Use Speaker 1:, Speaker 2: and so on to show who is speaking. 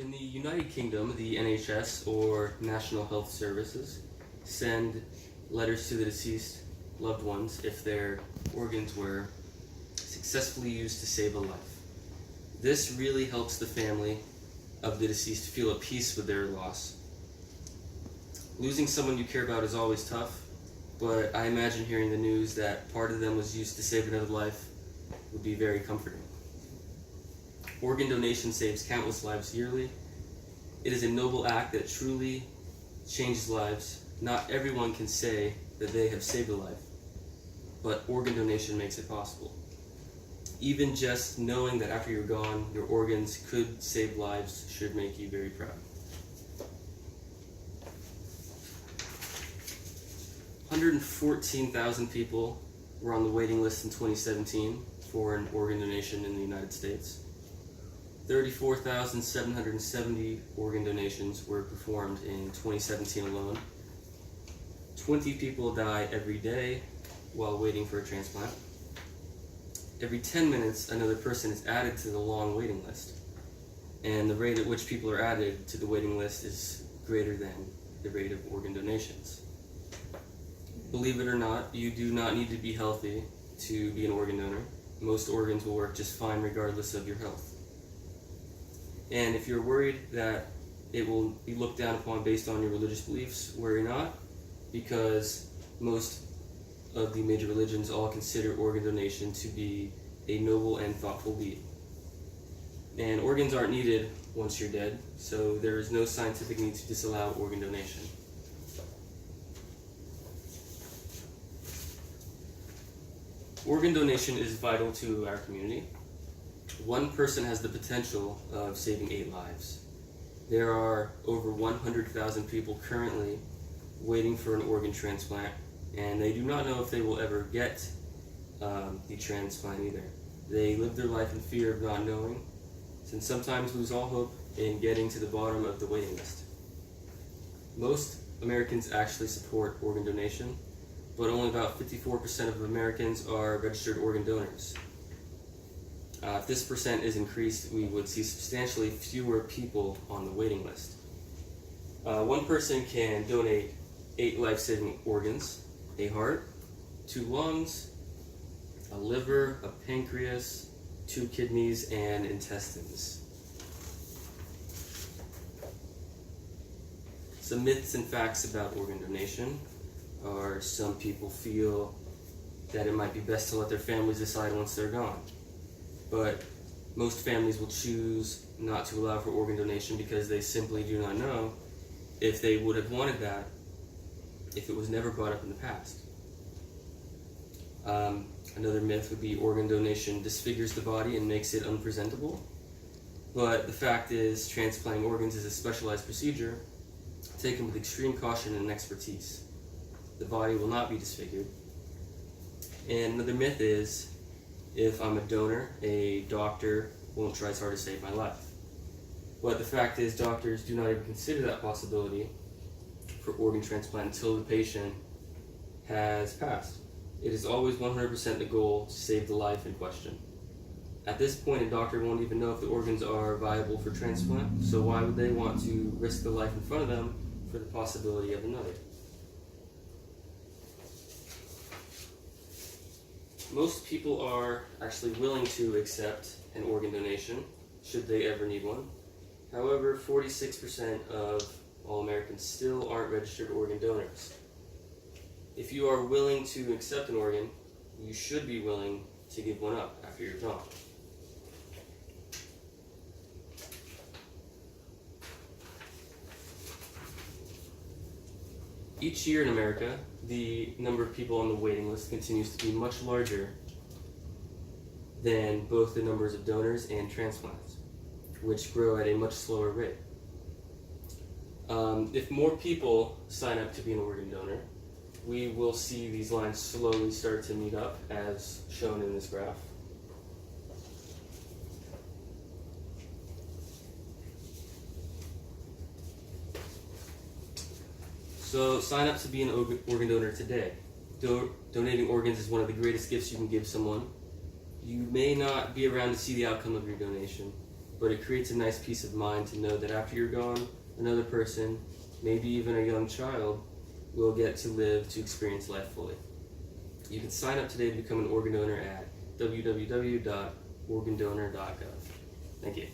Speaker 1: In the United Kingdom, the NHS, or National Health Services, send letters to the deceased loved ones if their organs were successfully used to save a life. This really helps the family of the deceased feel at peace with their loss. Losing someone you care about is always tough, but I imagine hearing the news that part of them was used to save another life would be very comforting. Organ donation saves countless lives yearly. It is a noble act that truly changes lives. Not everyone can say that they have saved a life, but organ donation makes it possible. Even just knowing that after you're gone, your organs could save lives should make you very proud. 114,000 people were on the waiting list in 2017 for an organ donation in the United States. 34,770 organ donations were performed in 2017 alone. 20 people die every day while waiting for a transplant. Every 10 minutes, another person is added to the long waiting list. And the rate at which people are added to the waiting list is greater than the rate of organ donations. Believe it or not, you do not need to be healthy to be an organ donor. Most organs will work just fine regardless of your health. And if you're worried that it will be looked down upon based on your religious beliefs, worry not, because most of the major religions all consider organ donation to be a noble and thoughtful deed. And organs aren't needed once you're dead, so there is no scientific need to disallow organ donation. Organ donation is vital to our community. One person has the potential of saving 8 lives. There are over 100,000 people currently waiting for an organ transplant, and they do not know if they will ever get the transplant either. They live their life in fear of not knowing, and sometimes lose all hope in getting to the bottom of the waiting list. Most Americans actually support organ donation, but only about 54% of Americans are registered organ donors. If this percent is increased, we would see substantially fewer people on the waiting list. One person can donate 8 life-saving organs: a heart, 2 lungs, a liver, a pancreas, 2 kidneys, and intestines. Some myths and facts about organ donation are some people feel that it might be best to let their families decide once they're gone. But most families will choose not to allow for organ donation because they simply do not know if they would have wanted that if it was never brought up in the past. Another myth would be organ donation disfigures the body and makes it unpresentable. But the fact is, transplanting organs is a specialized procedure taken with extreme caution and expertise. The body will not be disfigured. And another myth is, if I'm a donor, a doctor won't try as hard to save my life. But the fact is, doctors do not even consider that possibility for organ transplant until the patient has passed. It is always 100% the goal to save the life in question. At this point, a doctor won't even know if the organs are viable for transplant, so why would they want to risk the life in front of them for the possibility of another? Most people are actually willing to accept an organ donation, should they ever need one. However, 46% of all Americans still aren't registered organ donors. If you are willing to accept an organ, you should be willing to give one up after you're gone. Each year in America, the number of people on the waiting list continues to be much larger than both the numbers of donors and transplants, which grow at a much slower rate. If more people sign up to be an organ donor, we will see these lines slowly start to meet up, as shown in this graph. So sign up to be an organ donor today. Donating organs is one of the greatest gifts you can give someone. You may not be around to see the outcome of your donation, but it creates a nice peace of mind to know that after you're gone, another person, maybe even a young child, will get to live to experience life fully. You can sign up today to become an organ donor at www.organdonor.gov. Thank you.